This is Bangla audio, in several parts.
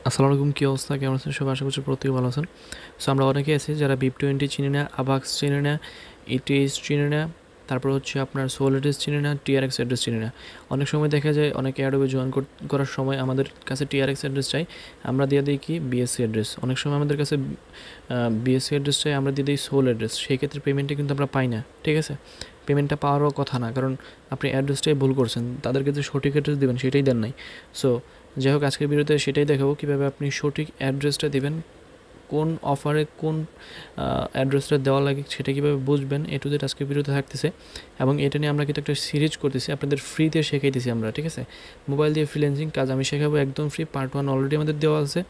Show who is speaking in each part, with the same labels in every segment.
Speaker 1: আসসালামু আলাইকুম, কী অবস্থা, কেমন আছেন সবাই? আশা করছি প্রত্যেকে ভালো আছেন। সো আমরা অনেকেই আছি যারা BEP20 চিনি না, আবাক্স চিনি না, ETH চিনি না, তারপর হচ্ছে আপনার সোলিডিস চিনি না, TRX অ্যাড্রেস চিনি না। অনেক সময় দেখা যায় অনেকে অ্যাডোবে জয়েন করার সময় আমাদের কাছে TRX অ্যাড্রেস চাই, আমরা দিয়ে দিই কি BSC অ্যাড্রেস। অনেক সময় আমাদের কাছে BSC অ্যাড্রেস চাই, আমরা দিয়ে দিই সোল অ্যাড্রেস। সেই ক্ষেত্রে পেমেন্টটা কিন্তু আমরা পাই না, ঠিক আছে? পেমেন্টটা পাওয়ারও কথা না, কারণ আপনি অ্যাড্রেসটাই ভুল করছেন, তাদেরকে যে সঠিক অ্যাড্রেস দেবেন সেটাই দেন নাই। সো যাই হোক, আজকের ভিডিওতে সেটাই দেখাবো কীভাবে আপনি সঠিক অ্যাড্রেসটা দেবেন, কোন অফারে কোন অ্যাড্রেসটা দেওয়া লাগে সেটা কীভাবে বুঝবেন, টু জেড আজকের ভিডিওতে থাকতেছে। এবং এটা নিয়ে আমরা কিন্তু একটা সিরিজ করতেছি, আপনাদের ফ্রিতে শেখাইতেছি আমরা, ঠিক আছে? মোবাইল দিয়ে ফ্রিল্যান্সিং কাজ আমি শেখাবো একদম ফ্রি। পার্ট 1 অলরেডি আমাদের দেওয়া আছে,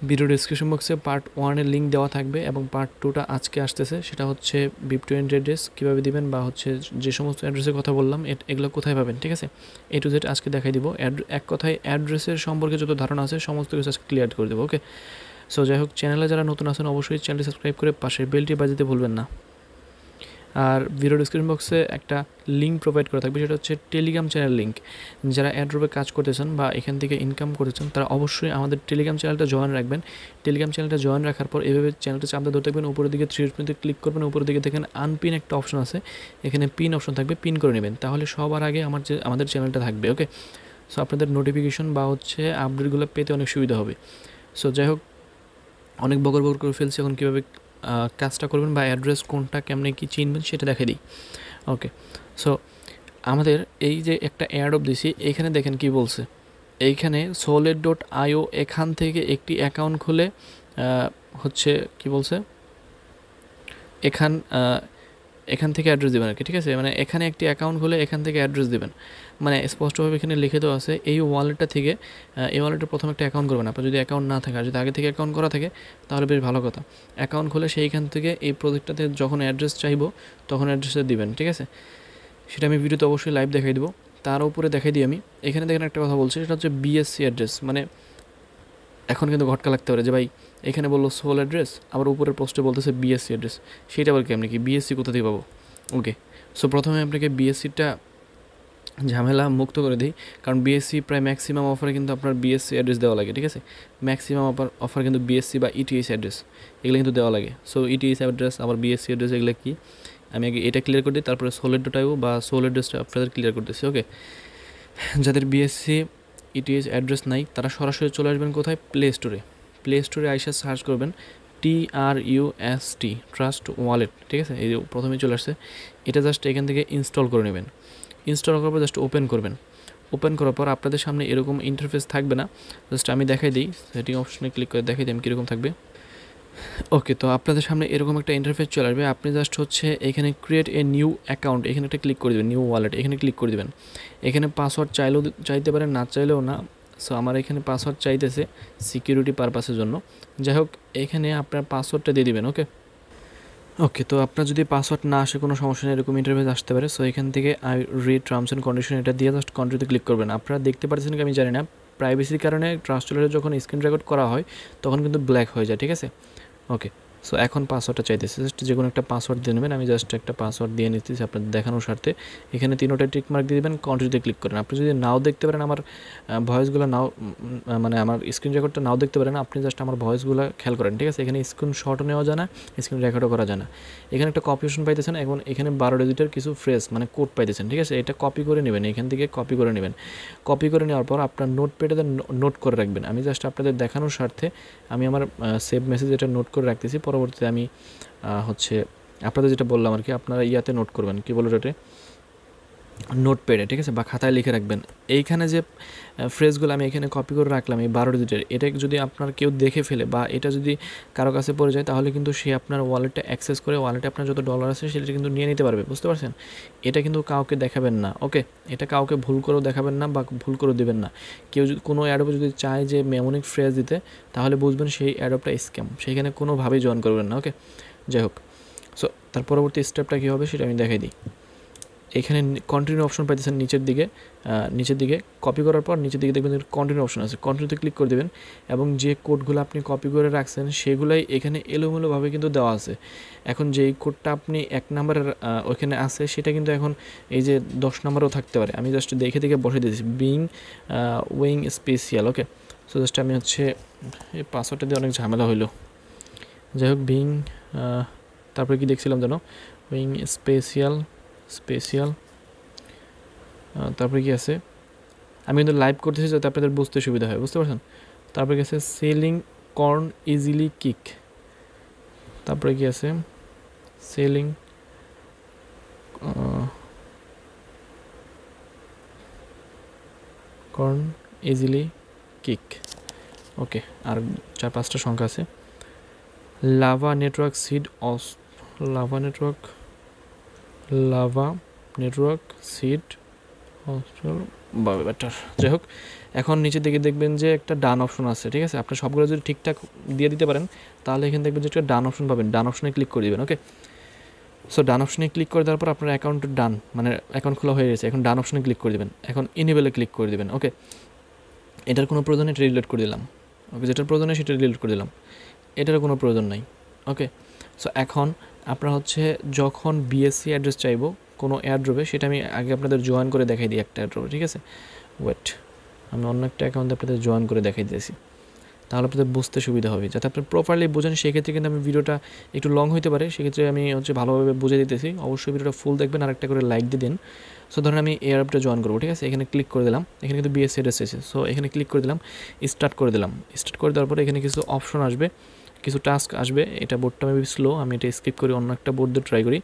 Speaker 1: ভিডিও ডিসক্রিপশন বক্সে পার্ট 1-এর লিঙ্ক দেওয়া থাকবে, এবং পার্ট 2টা আজকে আসতেছে। সেটা হচ্ছে BEP20 অ্যাড্রেস কীভাবে দিবেন, বা হচ্ছে যে সমস্ত অ্যাড্রেসের কথা বললাম এগুলো কোথায় পাবেন, ঠিক আছে? টু জেড আজকে দেখাই দিব। এক কথায় অ্যাড্রেসের সম্পর্কে যত ধারণা আছে সমস্ত কিছু আজকে ক্লিয়ার করে দেবো, ওকে? সো যাই হোক, চ্যানেলে যারা নতুন আছেন অবশ্যই চ্যানেলটি সাবস্ক্রাইব করে পাশের বেলটি বাজাতে ভুলবেন না। আর ভিডিও ডিসক্রিপশন বক্সে একটা লিঙ্ক প্রোভাইড করা থাকবে, সেটা হচ্ছে টেলিগ্রাম চ্যানেল লিঙ্ক। যারা অ্যাড্রপে কাজ করতেছেন বা এখান থেকে ইনকাম করতেছেন তারা অবশ্যই আমাদের টেলিগ্রাম চ্যানেলটা জয়েন রাখবেন। টেলিগ্রাম চ্যানেলটা জয়েন রাখার পর এভাবে চ্যানেলটা চাপতে ধরে থাকবেন, উপরের দিকে 3 ডটে ক্লিক করবেন, উপরের দিকে দেখেন আনপিন একটা অপশন আছে, এখানে পিন অপশন থাকবে, পিন করে নেবেন, তাহলে সবার আগে আমাদের চ্যানেলটা থাকবে, ওকে? সো আপনাদের নোটিফিকেশন বা হচ্ছে আপডেটগুলো পেতে অনেক সুবিধা হবে। সো যাই হোক, অনেক বকর করে ফেলছি, এখন কীভাবে কাজটা করবেন বা অ্যাড্রেস কোনটা কেমনে কী চিনবেন সেটা দেখে দিই, ওকে? সো আমাদের এই যে একটা অ্যাড্রপ দিছি, এইখানে দেখেন কি বলছে, এইখানে solid.io এখান থেকে একটি অ্যাকাউন্ট খুলে হচ্ছে কি বলছে, এখান থেকে অ্যাড্রেস দেবেন আর কি, ঠিক আছে? মানে এখানে একটি অ্যাকাউন্ট খুলে এখান থেকে অ্যাড্রেস দেবেন, মানে স্পষ্টভাবে এখানে লিখে দেওয়া আছে এই ওয়ালেটটা থেকে। এই ওয়ালেটে প্রথমে একটা অ্যাকাউন্ট করবেন, আপনার যদি অ্যাকাউন্ট না থাকে, আর যদি আগে থেকে অ্যাকাউন্ট করা থাকে তাহলে বেশ ভালো কথা। অ্যাকাউন্ট খুলে সেইখান থেকে এই প্রজেক্টটাতে যখন অ্যাড্রেস চাইবো তখন অ্যাড্রেসটা দিবেন, ঠিক আছে? সেটা আমি ভিডিওতে অবশ্যই লাইভ দেখাই দেবো। তার উপরে দেখাই দিই আমি, এখানে দেখেন একটা কথা বলছি, সেটা হচ্ছে BSC অ্যাড্রেস। মানে এখন কিন্তু ঘটকা লাগতে পারে যে ভাই এখানে বললো সোল অ্যাড্রেস, আবার উপরের পোস্টে বলতেছে BSC অ্যাড্রেস, সেটা আবার কেমনি কি BSC কোথা থেকে পাবো? ওকে, সো প্রথমে আপনাকে BSCটা ঝামেলা মুক্ত করে দিই, কারণ BSC প্রায় ম্যাক্সিমাম অফারে কিন্তু আপনার BSC অ্যাড্রেস দেওয়া লাগে, ঠিক আছে? ম্যাক্সিমাম অফার কিন্তু BSC বা ETH অ্যাড্রেস এগুলো কিন্তু দেওয়া লাগে। সো ETH অ্যাড্রেস আবার BSC অ্যাড্রেস এগুলো কি, আমি আগে এটা ক্লিয়ার করে দিই, তারপরে solid.io বা সোল অ্যাড্রেসটা আপনাদের ক্লিয়ার করতেছি, ওকে? যাদের BSC ETH অ্যাড্রেস নাই তারা সরাসরি চলে আসবেন কোথায়, প্লে স্টোরে আইসা সার্চ করবেন TRUST ট্রাস্ট ওয়ালেট, ঠিক আছে? এই যে প্রথমে চলে আসছে, এটা জাস্ট এখান থেকে ইনস্টল করে নেবেন। ইনস্টল করার পর জাস্ট ওপেন করবেন। ওপেন করার পর আপনাদের সামনে এরকম ইন্টারফেস থাকবে না, জাস্ট আমি দেখাই দিই, সেটিং অপশনে ক্লিক করে দেখাই দিই আমি কীরকম থাকবে। ওকে, তো আপনাদের সামনে এরকম একটা ইন্টারফেস চলে আসবে, আপনি জাস্ট হচ্ছে এখানে ক্রিয়েট এ নিউ অ্যাকাউন্ট, এখানে একটা ক্লিক করে দেবেন, নিউ ওয়ালেট এখানে ক্লিক করে দেবেন। এখানে পাসওয়ার্ড চাইতে পারেন, না চাইলেও না। সো আমার এখানে পাসওয়ার্ড চাইতেছে সিকিউরিটি পারপাসের জন্য। যাই হোক, এখানে আপনার পাসওয়ার্ডটা দিয়ে দিবেন, ওকে। তো আপনার যদি পাসওয়ার্ড না আসে কোনো সমস্যা নেই, এরকম ইন্টারফেস আসতে পারে। সো এখান থেকে I read terms and condition এটা দিয়ে জাস্ট কন্টিনিউতে ক্লিক করবেন। আপনারা দেখতে পাচ্ছেন কি আমি জানি না, প্রাইভেসির কারণে ট্রাস্ট ওয়ালেটে যখন স্ক্রিন রেকর্ড করা হয় তখন কিন্তু ব্ল্যাক হয়ে যায়, ঠিক আছে? ওকে, সো এখন পাসওয়ার্ডটা চাইতেছে, জাস্ট যে কোনো একটা পাসওয়ার্ড দিয়ে নেবেন। আমি জাস্ট একটা পাসওয়ার্ড দিয়ে নিতেছি আপনাদের দেখানোর স্বার্থে। এখানে 3টা টিক মার্ক দিয়ে দেবেন, কন্টিনিউতে ক্লিক করেন। আপনি যদি নাও দেখতে পারেন আমার ভয়েসগুলো, নাও মানে আমার স্ক্রিন রেকর্ডটা নাও দেখতে পারেন, আপনি জাস্ট আমার ভয়েসগুলো খেয়াল করেন, ঠিক আছে? এখানে স্ক্রিনশটও নেওয়া যায় না, স্ক্রিন রেকর্ডও করা যায় না। এখানে একটা কপি অপশন পাইতেছেন, এখন এখানে 12 ডিজিটের কিছু ফ্রেজ মানে কোড পাইতেছেন, ঠিক আছে? এটা কপি করে নেবেন, এখান থেকে কপি করে নেবেন। কপি করে নেওয়ার পর আপনার নোটপ্যাডে নোট করে রাখবেন। আমি জাস্ট আপনাদের দেখানোর স্বার্থে আমি আমার সেভ মেসেজ এটা নোট করে রাখতেছি, পরবর্তীতে আমি হচ্ছে আপনাদের যেটা বললাম আর কি, আপনারা ইয়াতে নোট করবেন, কী বলো ওটাতে, নোটপ্যাডে, ঠিক আছে? বা খাতায় লিখে রাখবেন। এইখানে যে ফ্রেজগুলো আমি এখানে কপি করে রাখলাম এই 12 ডিজিটের, এটা যদি আপনার কেউ দেখে ফেলে বা এটা যদি কারো কাছে পড়ে যায়, তাহলে কিন্তু সে আপনার ওয়ালেটটা অ্যাক্সেস করে ওয়ালেটে আপনার যত ডলার আছে সেটা কিন্তু নিয়ে নিতে পারবে, বুঝতে পারছেন? এটা কিন্তু কাউকে দেখাবেন না, ওকে? এটা কাউকে ভুল করেও দেখাবেন না বা ভুল করে দেবেন না। কেউ যদি কোনো অ্যাডোপে যদি চায় যে মেমোনিক ফ্রেজ দিতে, তাহলে বুঝবেন সেই অ্যাডোপটা স্ক্যাম, সেইখানে কোনোভাবেই জয়েন করবেন না, ওকে? যাই হোক, সো তার পরবর্তী স্টেপটা কী হবে সেটা আমি দেখাই দিই। এখানে কন্টিনিউ অপশন পাইতেছেন নিচের দিকে কপি করার পর নিচের দিকে দেখবেন কন্টিনিউ অপশন আছে, কন্টিনিউতে ক্লিক করে দেবেন। এবং যে কোডগুলো আপনি কপি করে রাখছেন সেগুলাই এখানে এলোমেলোভাবে কিন্তু দেওয়া আছে। এখন যেই কোডটা আপনি 1 নম্বরের ওইখানে আছে সেটা কিন্তু এখন এই যে 10 নম্বরেও থাকতে পারে। আমি জাস্ট দেখে বসে দিয়েছি, উইং স্পেশিয়াল, ওকে? সো জাস্ট আমি হচ্ছে এই পাসওয়ার্ডটা দিয়ে অনেক ঝামেলা হইলো। যাই হোক বিং তারপরে কি দেখছিলাম যেন বিং স্পেশিয়াল তারপরে কি আছে, আমি কিন্তু লাইভ করতেছি যাতে আপনাদের বুঝতে সুবিধা হয়, বুঝতে পারছেন। তারপরে কি আছে সেলিং কর্ন ইজিলি কিক, তারপরে কি আছে সেলিং কর্ন ইজিলি কিক, ওকে। আর 4-5টা সংখ্যা আছে। Lava network seed better. যাই হোক এখন নিচের দিকে দেখবেন যে একটা ডান অপশন আছে, ঠিক আছে। আপনার সবগুলো যদি ঠিকঠাক দিয়ে দিতে পারেন তাহলে এখানে দেখবেন যে একটা ডান অপশন পাবেন, ডান অপশনে ক্লিক করে দেবেন, ওকে। সো ডান অপশনে ক্লিক করে দেওয়ার পর আপনার অ্যাকাউন্টের ডান মানে অ্যাকাউন্ট খোলা হয়ে গেছে, এখন ডান অপশনে ক্লিক করে দেবেন, এখন ইনেবলে ক্লিক করে দেবেন, ওকে। এটার কোনো প্রয়োজন নেই, এটা ডিলিট করে দিলাম, ওকে। যেটার প্রয়োজন নেই সেটা ডিলিট করে দিলাম, এটার কোনো প্রয়োজন নাই, ওকে। সো এখন আপনারা হচ্ছে যখন বিএসসি অ্যাড্রেস চাইবো কোনো এয়ারড্রপে, সেটা আমি আগে আপনাদের জয়েন করে দেখাই দিই একটা এয়ারড্রপে, ঠিক আছে। ওয়েট, আমি অন্য একটা অ্যাকাউন্টে আপনাদের জয়েন করে দেখাই দিয়েছি, তাহলে আপনাদের বুঝতে সুবিধা হবে, যাতে আপনি প্রপারলি বোঝেন। সেক্ষেত্রে কিন্তু আমি ভিডিওটা একটু লং হতে পারে, সেক্ষেত্রে আমি হচ্ছে ভালোভাবে বুঝে দিতেছি। অবশ্যই ভিডিওটা ফুল দেখবেন আর একটা করে লাইক দিয়ে দিন। সো ধরুন আমি এয়ারড্রপটা জয়েন করবো, ঠিক আছে। এখানে ক্লিক করে দিলাম, এখানে কিন্তু বিএসসি অ্যাড্রেস এসেছে। সো এখানে ক্লিক করে দিলাম, স্টার্ট করে দেওয়ার পরে এখানে কিছু অপশন আসবে, কিছু টাস্ক আসবে। এটা বোর্ডটা আমি স্লো, আমি এটা স্কিপ করি, অন্য একটা বোর্ড দিয়ে ট্রাই করি।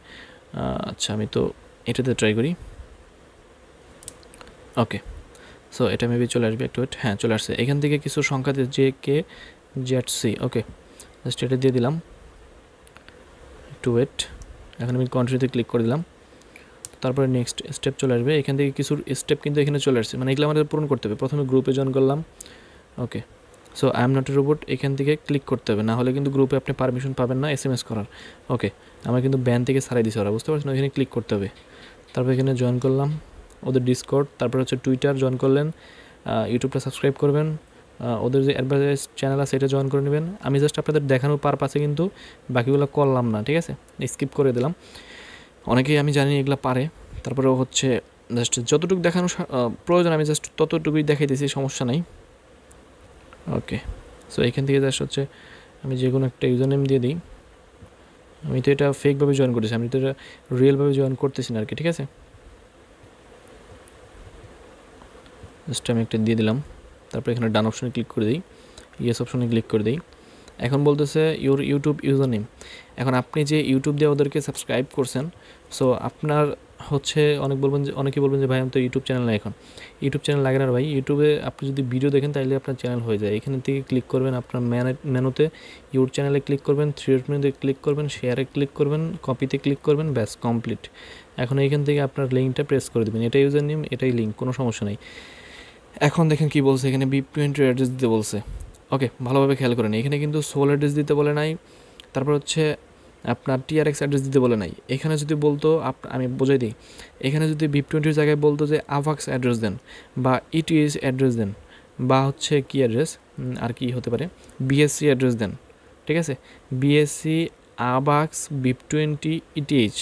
Speaker 1: আচ্ছা আমি তো এটাতে ট্রাই করি, ওকে। সো এটা মেবি চলে আসবে, একটু ওয়েট, হ্যাঁ চলে আসছে। এখান থেকে কিছু সংখ্যা JKZC, ওকে। জাস্ট এটা দিয়ে দিলাম, একটু ওয়েট। এখন আমি কন্টিনিউতে ক্লিক করে দিলাম, তারপরে নেক্সট স্টেপ চলে আসবে। এখান থেকে কিছু স্টেপ কিন্তু এখানে চলে আসছে, মানে এগুলো আমাদের পূরণ করতে হবে। প্রথমে গ্রুপে জয়েন করলাম, okay. So I am not a robot, এখান থেকে ক্লিক করতে হবে, না হলে কিন্তু গ্রুপে আপনি পারমিশন পাবেন না SMS করার, ওকে। আমার কিন্তু ব্যান থেকে ছাড়াই দিছে ওরা, বুঝতে পারছেন। এখানে ক্লিক করতে হবে, তারপর এখানে জয়েন করলাম ওদের ডিসকর্ড, তারপর হচ্ছে টুইটার জয়েন করলেন, ইউটিউবটা সাবস্ক্রাইব করবেন, ওদের যে অ্যাডভার্টাইজ চ্যানেল আছে এটা জয়েন করে নেবেন। আমি জাস্ট আপনাদের দেখানোর পারপাসে কিন্তু বাকিগুলো করলাম না, ঠিক আছে, স্কিপ করে দিলাম। অনেকেই আমি জানি এগুলো পারে, তারপরে হচ্ছে জাস্ট যতটুকু দেখানো প্রয়োজন আমি জাস্ট ততটুকুই দেখাইতেছি, সমস্যা নাই, ওকে। সো এখান থেকে জাস্ট হচ্ছে আমি যে কোনো একটা ইউজার নেম দিয়ে দিই। আমি তো এটা ফেকভাবে জয়েন করেছি, আমি তো এটা রিয়েলভাবে জয়েন করতেছি না আর কি, ঠিক আছে। জাস্ট আমি একটা দিয়ে দিলাম, তারপর এখানে ডান অপশনে ক্লিক করে দিই, ইয়েস অপশনে ক্লিক করে দিই। এখন বলতেছে ইউর ইউটিউব ইউজার নেম। এখন আপনি যে ইউটিউব দিয়ে ওদেরকে সাবস্ক্রাইব করছেন, সো আপনার হচ্ছে অনেকে বলবেন যে ভাই আমি তো ইউটিউব চ্যানেল নাই, এখন ইউটিউব চ্যানেল লাগে না ভাই। ইউটিউবে আপনি যদি ভিডিও দেখেন তাহলে আপনার চ্যানেল হয়ে যায়। এখান থেকে ক্লিক করবেন, আপনার মেনুতে ইউর চ্যানেলে ক্লিক করবেন, থ্রি ডট মেনুতে ক্লিক করবেন, শেয়ারে ক্লিক করবেন, কপিতে ক্লিক করবেন, ব্যাস কমপ্লিট। এখন এইখান থেকে আপনার লিঙ্কটা প্রেস করে দেবেন, এটাই ইউজার নেম, এটাই লিঙ্ক, কোনো সমস্যা নেই। এখন দেখেন কি বলছে, এখানে BEP20 অ্যাড্রেস দিতে বলছে, ওকে। ভালোভাবে খেয়াল করেন, এখানে কিন্তু সোল অ্যাড্রেস দিতে বলে নাই, তারপর হচ্ছে আপনার TRX অ্যাড্রেস দিতে বলে নাই। এখানে যদি বলতো, আমি বোঝাই দিই, এখানে যদি BEP20 জায়গায় বলতো যে আভাক্স অ্যাড্রেস দেন বা ETH অ্যাড্রেস দেন বা হচ্ছে কি অ্যাড্রেস আর কি হতে পারে BSC অ্যাড্রেস দেন, ঠিক আছে। BSC, আভাক্স, BEP20, ETH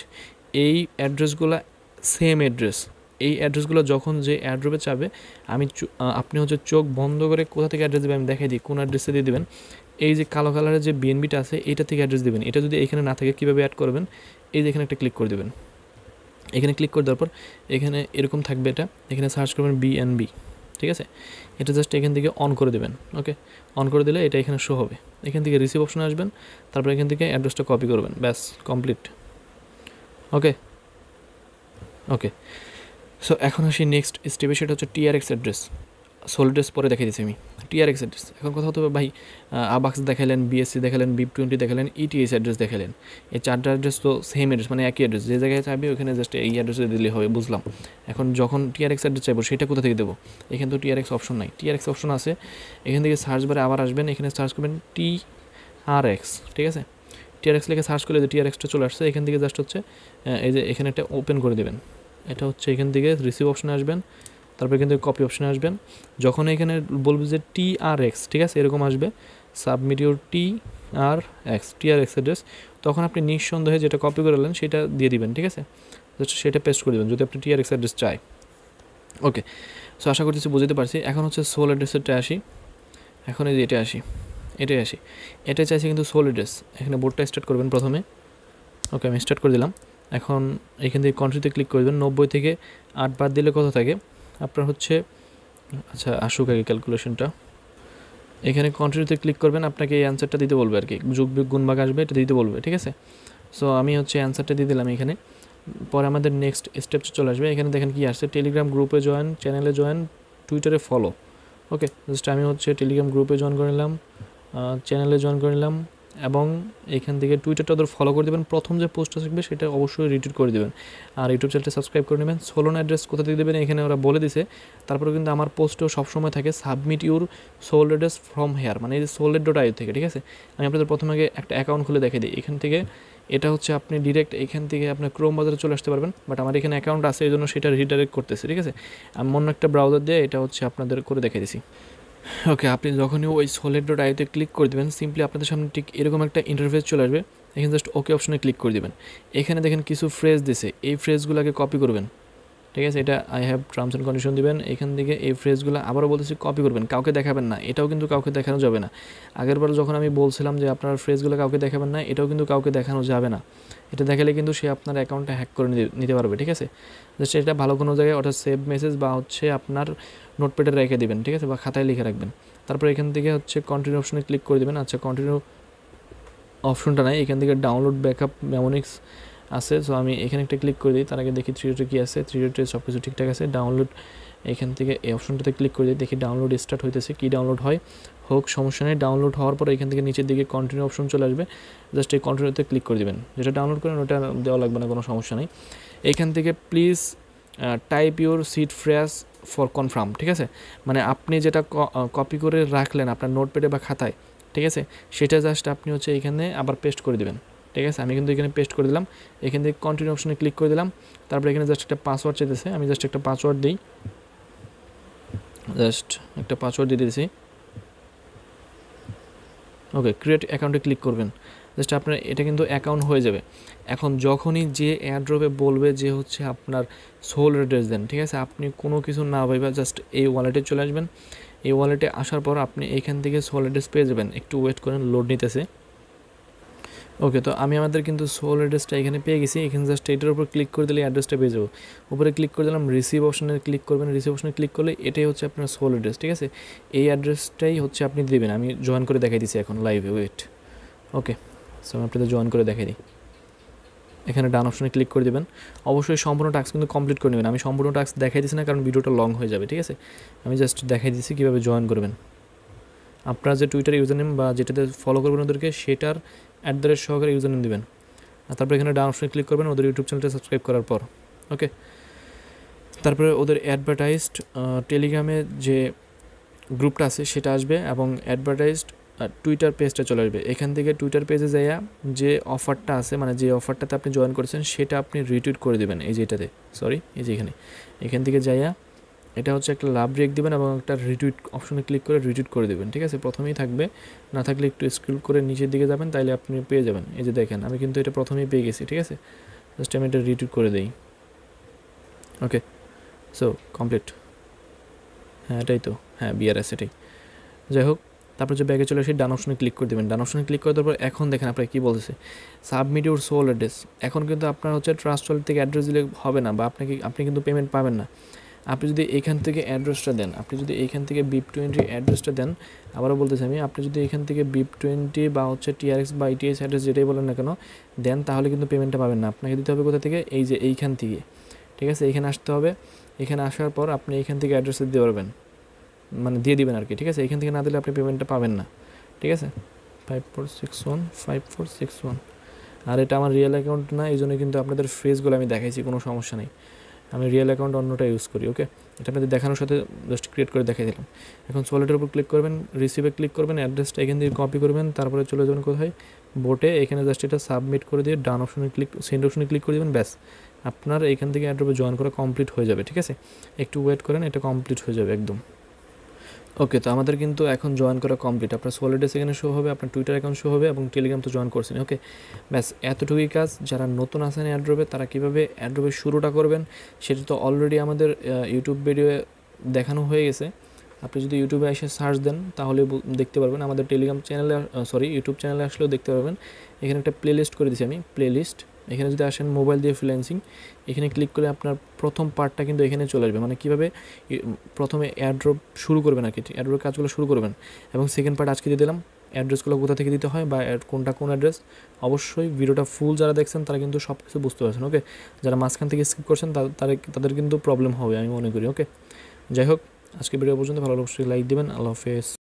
Speaker 1: এই অ্যাড্রেসগুলো সেম অ্যাড্রেস। এই অ্যাড্রেসগুলো যখন যে অ্যাড্রপে চাবে আপনি হচ্ছে চোখ বন্ধ করে কোথা থেকে অ্যাড্রেস দেবেন আমি দেখাই দিই, কোন অ্যাড্রেসে দিয়ে দেবেন। এই যে কালো কালারের যে BNBটা আছে এটা থেকে অ্যাড্রেস দেবেন। এটা যদি এখানে না থাকে কীভাবে অ্যাড করবেন, এই যে এখানে একটা ক্লিক করে দেবেন। এখানে ক্লিক করে দেওয়ার পর এখানে এরকম থাকবে, এটা এখানে সার্চ করবেন BNB, ঠিক আছে। এটা জাস্ট এখান থেকে অন করে দেবেন, ওকে। অন করে দিলে এটা এখানে শো হবে। এখান থেকে রিসিভ অপশনে আসবেন, তারপর এখান থেকে অ্যাড্রেসটা কপি করবেন, ব্যাস কমপ্লিট, ওকে। সো এখন আসি নেক্সট স্টেপে, সেটা হচ্ছে TRX অ্যাড্রেস। সোল অ্যাড্রেস পরে দেখাই দিচ্ছি আমি, TRX অ্যাড্রেস। এখন কথা হতে হবে ভাই আবাক্স দেখালেন, BSC দেখালেন, BEP20 দেখালেন, ETH অ্যাড্রেস দেখালেন, এই চারটা অ্যাড্রেস তো সেম অ্যাড্রেস, মানে একই অ্যাড্রেস। যে জায়গায় চাইবে ওখানে জাস্ট এই অ্যাড্রেসে দিলে হবে, বুঝলাম। এখন যখন TRX অ্যাড্রেস চাইবো সেটা কোথা থেকে দেবো, এখানে তো TRX অপশন নাই। TRX অপশন আছে, এখান থেকে সার্চ বারে আবার আসবেন, এখানে সার্চ করবেন TRX, ঠিক আছে। TRX লিখে সার্চ করলে যে TRXটা চলে আসছে। এখান থেকে জাস্ট হচ্ছে এই যে এখানে একটা ওপেন করে দেবেন, এটা হচ্ছে এখান থেকে রিসিভ অপশনে আসবেন, তারপর এখান থেকে কপি অপশনে আসবেন। যখন এখানে বলবে যে TRX, ঠিক আছে, এরকম আসবে সাবমিট ইউর TRX অ্যাড্রেস, তখন আপনি নিঃসন্দেহে যেটা কপি করলেন সেটা দিয়ে দিবেন, ঠিক আছে। জাস্ট সেটা পেস্ট করে দেবেন যদি আপনি TRX অ্যাড্রেস চাই, ওকে। সো আশা করতেছি বুঝতে পারছি। এখন হচ্ছে সোল অ্যাড্রেসেরটা আসি। এখন এই যে এটাই আসি, এটা চাইছে কিন্তু সোল অ্যাড্রেস। এখানে বোর্ডটা স্টার্ট করবেন প্রথমে। ওকে, আমি স্টার্ট করে দিলাম। এখন এখান থেকে কন্ট্রিতে ক্লিক করে দেবেন। 90 থেকে 8 বাদ দিলে কত থাকে আপনার হচ্ছে, আচ্ছা আসুক আগে ক্যালকুলেশনটা। এখানে কন্ট্রিতে ক্লিক করবেন, আপনাকে এই অ্যান্সারটা দিতে বলবে আর কি, যোগ বিয়োগ গুণ ভাগ আসবে, এটা দিতে বলবে, ঠিক আছে। সো আমি হচ্ছে অ্যান্সারটা দিয়ে দিলাম এখানে। পরে আমাদের নেক্সট স্টেপ চলে আসবে। এখানে দেখেন কি আসছে, টেলিগ্রাম গ্রুপে জয়েন, চ্যানেলে জয়েন, টুইটারে ফলো। ওকে, জাস্ট আমি হচ্ছে টেলিগ্রাম গ্রুপে জয়েন করে নিলাম, চ্যানেলে জয়েন করে নিলাম, এবং এখান থেকে টুইটারটা ওদের ফলো করে দেবেন। প্রথম যে পোস্টটা থাকবে সেটা অবশ্যই রিটুইট করে দেবেন, আর ইউটিউব চ্যানেলটা সাবস্ক্রাইব করে নেবেন। সোলোন অ্যাড্রেস কোথা থেকে দেবেন এখানে ওরা বলে দিছে। তারপরে কিন্তু আমার পোস্টেও সবসময় থাকে submit your sole address from here, মানে এই যে sold.io থেকে, ঠিক আছে। আমি আপনাদের প্রথমে আগে একটা অ্যাকাউন্ট খুলে দেখিয়ে দিই। এখান থেকে এটা হচ্ছে আপনি ডিরেক্ট এখান থেকে আপনার ক্রোম বাজারে চলে আসতে পারবেন, বাট আমার এখানে অ্যাকাউন্ট আছে এই জন্য সেটা রিডাইরেক্ট করতেছে, ঠিক আছে। আমি অন্য একটা ব্রাউজার দিয়ে এটা হচ্ছে আপনাদের করে দেখিয়ে দিছি। ওকে, আপনি যখনই ওই solid.io-তে ক্লিক করে দেবেন, সিম্পলি আপনাদের সামনে ঠিক এরকম একটা ইন্টারফেস চলে আসবে। এখানে জাস্ট ওকে অপশনে ক্লিক করে দেবেন। এখানে দেখেন কিছু ফ্রেজ দিছে, এই ফ্রেজগুলোকে কপি করবেন, ঠিক আছে। এটা I have terms and condition দিবেন। এখান থেকে এই ফ্রেজগুলো আবারও বলতেছি কপি করবেন, কাউকে দেখাবেন না, এটাও কিন্তু কাউকে দেখানো যাবে না। আগেরবার যখন আমি বলছিলাম যে আপনার ফ্রেজগুলো কাউকে দেখাবেন না, এটাও কিন্তু কাউকে দেখানো যাবে না। এটা দেখালে কিন্তু সে আপনার অ্যাকাউন্টটা হ্যাক করে নিতে পারবে, ঠিক আছে। জাস্ট এটা ভালো কোনো জায়গায় ওটা সেভ মেসেজ বা হচ্ছে আপনার নোটপ্যাডে রেখে দেবেন, ঠিক আছে, বা খাতায় লিখে রাখবেন। তারপর এখান থেকে হচ্ছে কন্টিনিউ অপশনে ক্লিক করে দেবেন। আচ্ছা, কন্টিনিউ অপশনটা নাই, এখান থেকে ডাউনলোড ব্যাকআপ মেমোনিক্স আছে। সো আমি এখানে একটা ক্লিক করে দিই, তার আগে দেখি 3 কী আছে। 3 সব কিছু ঠিকঠাক আছে। ডাউনলোড, এখান থেকে এই অপশনটাতে ক্লিক করে দিই, দেখি ডাউনলোড স্টার্ট হইতেছে, কী ডাউনলোড হয় হোক, সমস্যা নেই। ডাউনলোড হওয়ার পর এখান থেকে নিচের দিকে কন্টিনিউ অপশন চলে আসবে, জাস্ট এই কন্টিনিউতে ক্লিক করে দেবেন। যেটা ডাউনলোড করেন ওটা দেওয়া লাগবে না, কোনো সমস্যা নেই। এইখান থেকে please type your seat fresh for confirm, ঠিক আছে। মানে আপনি যেটা কপি করে রাখলেন আপনার নোটপ্যাডে বা খাতায়, ঠিক আছে, সেটা জাস্ট আপনি হচ্ছে এখানে আবার পেস্ট করে দেবেন, ঠিক আছে। আমি কিন্তু এখানে পেস্ট করে দিলাম। এখান থেকে কন্টিনিউ অপশনে ক্লিক করে দিলাম। তারপরে এখানে জাস্ট একটা পাসওয়ার্ড চাইতেছে, আমি জাস্ট একটা পাসওয়ার্ড দিই, জাস্ট একটা পাসওয়ার্ড দিয়ে দিয়েছি। ওকে, ক্রিয়েট অ্যাকাউন্টে ক্লিক করবেন। জাস্ট আপনার এটা কিন্তু অ্যাকাউন্ট হয়ে যাবে। এখন যখনই যে এয়ারড্রপে বলবে যে হচ্ছে আপনার সোল অ্যাড্রেস দেন, ঠিক আছে, আপনি কোনো কিছু না ভাইবা জাস্ট এই ওয়ালেটে চলে আসবেন। এই ওয়ালেটে আসার পর আপনি এইখান থেকে সোল অ্যাড্রেস পেয়ে যাবেন। একটু ওয়েট করেন, লোড নিতেছে। ওকে, তো আমি আমাদের কিন্তু সোল অ্যাড্রেসটা এখানে পেয়ে গেছি। এখানে জাস্ট এটার উপর ক্লিক করে দিলে অ্যাড্রেসটা পেয়ে যাবো। উপরে ক্লিক করে দিলাম, রিসিভ অপশনে ক্লিক করবেন। রিসিভ অপশনে ক্লিক করলে এটাই হচ্ছে আপনার সোল অ্যাড্রেস, ঠিক আছে। এই অ্যাড্রেসটাই হচ্ছে আপনি দেবেন। আমি জয়েন করে দেখাই দিচ্ছি এখন লাইভে, ওয়েট। ওকে, সো আমি আপনাদের জয়েন করে দেখাই দিই। এখানে ডান অপশনে ক্লিক করে দেবেন। অবশ্যই সম্পূর্ণ টাস্ক কিন্তু কমপ্লিট করে নেবেন। আমি সম্পূর্ণ টাস্ক দেখাই দিচ্ছি না, কারণ ভিডিওটা লং হয়ে যাবে, ঠিক আছে। আমি জাস্ট দেখাই দিচ্ছি কীভাবে জয়েন করবেন। আপনার যে টুইটার ইউজার নেম বা যেটাতে ফলো করবেন ওদেরকে, সেটার @ সহকারে ইউজার নেম দেবেন। আর তারপরে এখানে ডাউন অপশনে ক্লিক করবেন ওদের ইউটিউব চ্যানেলটা সাবস্ক্রাইব করার পর। ওকে, তারপরে ওদের অ্যাডভার্টাইজড টেলিগ্রামে যে গ্রুপটা আছে সেটা আসবে, এবং অ্যাডভার্টাইজড টুইটার পেজটা চলে আসবে। এখান থেকে টুইটার পেজে যাইয়া যে অফারটা আছে, মানে যে অফারটাতে আপনি জয়েন করেছেন, সেটা আপনি রিটুইট করে দেবেন। এই যে এটাতে, সরি, এই যে এখান থেকে যাইয়া এটা হচ্ছে একটা লাভ রেক দেবেন এবং একটা রিটুইট অপশনে ক্লিক করে রিটুইট করে দেবেন, ঠিক আছে। প্রথমেই থাকবে, না থাকলে একটু স্ক্রল করে নিচের দিকে যাবেন, তাইলে আপনি পেয়ে যাবেন। এই যে দেখেন, আমি কিন্তু এটা প্রথমেই পেয়ে গেছি, ঠিক আছে। জাস্ট আমি এটা রিটুইট করে দিই। ওকে, সো কমপ্লিট। হ্যাঁ, এটাই তো, হ্যাঁ, বিআরএস এটাই। যাই হোক, তারপর যে ব্যাগে চলে আসি, ডান অপশনে ক্লিক করে দেবেন। ডান অপশনে ক্লিক করে দেওয়ার পর এখন দেখেন আপনার কী বলতেছে, সাবমিট ইউর সোল অ্যাড্রেস। এখন কিন্তু আপনার হচ্ছে ট্রাস্ট ওয়ালেট থেকে অ্যাড্রেস দিলে হবে না, বা আপনি কিন্তু পেমেন্ট পাবেন না। আপনি যদি এখান থেকে অ্যাড্রেসটা দেন, আপনি যদি এইখান থেকে BEP20 অ্যাড্রেসটা দেন, আবারও বলতেছি আমি, আপনি যদি এখান থেকে BEP20 বা হচ্ছে TRX বা ETH অ্যাড্রেস যেটাই বলেন না কেন দেন, তাহলে কিন্তু পেমেন্টটা পাবেন না। আপনাকে দিতে হবে কোথা থেকে, এই যে এইখান থেকে, ঠিক আছে। এইখানে আসতে হবে। এখানে আসার পর আপনি এইখান থেকে অ্যাড্রেসটা দিতে পারবেন, মানে দিয়ে দিবেন আর কি, ঠিক আছে। এখান থেকে না দিলে আপনি পেমেন্টটা পাবেন না, ঠিক আছে। 5461 আর এটা আমার রিয়েল অ্যাকাউন্ট না, এই জন্য কিন্তু আপনাদের ফেসগুলো আমি দেখাইছি, কোনো সমস্যা নেই। আমি রিয়েল অ্যাকাউন্ট অন্যটা ইউজ করি। ওকে, এটা আপনাদের দেখানোর সাথে জাস্ট ক্রিয়েট করে দেখাই দিলাম। এখন সোলেটের উপর ক্লিক করবেন, রিসিভে ক্লিক করবেন, অ্যাড্রেসটা এখান থেকে কপি করবেন, তারপরে চলে যাবেন কোথায়, বোটে। এখানে জাস্ট এটা সাবমিট করে দিয়ে ডান অপশনে সেন্ড অপশনে ক্লিক করে দেবেন, ব্যাস আপনার এখান থেকে অ্যাড্রপে জয়েন করা কমপ্লিট হয়ে যাবে, ঠিক আছে। একটু ওয়েট করেন, এটা কমপ্লিট হয়ে যাবে একদম। ওকে, তো আমাদের কিন্তু এখন জয়েন করা কমপ্লিট। আপনার সোলেডেস এখানে শো হবে, আপনার টুইটার অ্যাকাউন্ট শো হবে, এবং টেলিগ্রাম তো জয়েন করছেন। ওকে, ব্যাস এতটুকুই কাজ। যারা নতুন আসেন অ্যাড্রপে, তারা কীভাবে অ্যাড্রপের শুরুটা করবেন সেটা তো অলরেডি আমাদের ইউটিউব ভিডিওয়ে দেখানো হয়ে গেছে। আপনি যদি ইউটিউবে এসে সার্চ দেন তাহলে দেখতে পারবেন। আমাদের টেলিগ্রাম চ্যানেলে ইউটিউব চ্যানেলে আসলেও দেখতে পারবেন। এখানে একটা প্লেলিস্ট করে দিয়েছি আমি, প্লেলিস্ট। এখানে যদি আসেন মোবাইল দিয়ে ফ্রিল্যান্সিং, এখানে ক্লিক করে আপনার প্রথম পার্টটা কিন্তু এখানে চলে আসবে, মানে কীভাবে প্রথমে এয়ারড্রপ শুরু করবেন আর কি, এয়ারড্রপের কাজগুলো শুরু করবেন। এবং সেকেন্ড পার্ট আজকে দিয়ে দিলাম, অ্যাড্রেসগুলো কোথা থেকে দিতে হয় বা কোনটা কোন অ্যাড্রেস। অবশ্যই ভিডিওটা ফুল যারা দেখছেন তারা কিন্তু সব কিছু বুঝতে পারছেন। ওকে, যারা মাঝখান থেকে স্কিপ করছেন তাদের কিন্তু প্রবলেম হবে আমি মনে করি। ওকে, যাই হোক, আজকে ভিডিও পর্যন্ত ভালো, অবশ্যই লাইক দেবেন। আল্লাহ হাফেজ।